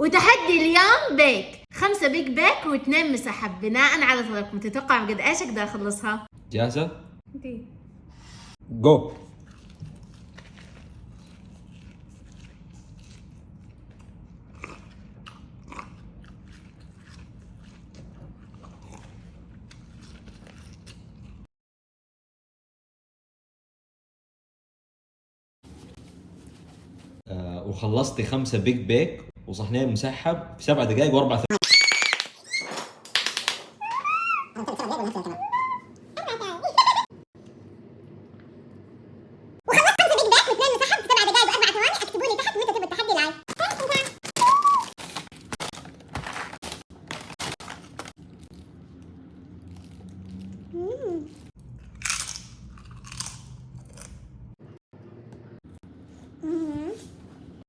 وتحدي اليوم بيك 5 بيج بيك و2 مسحب بناء على طلبكم. تتوقع قد ايش اقدر اخلصها؟ جاهزة؟ دي. جو. وخلصتي 5 بيج بيك وصحنين مسحب في 7 دقائق و4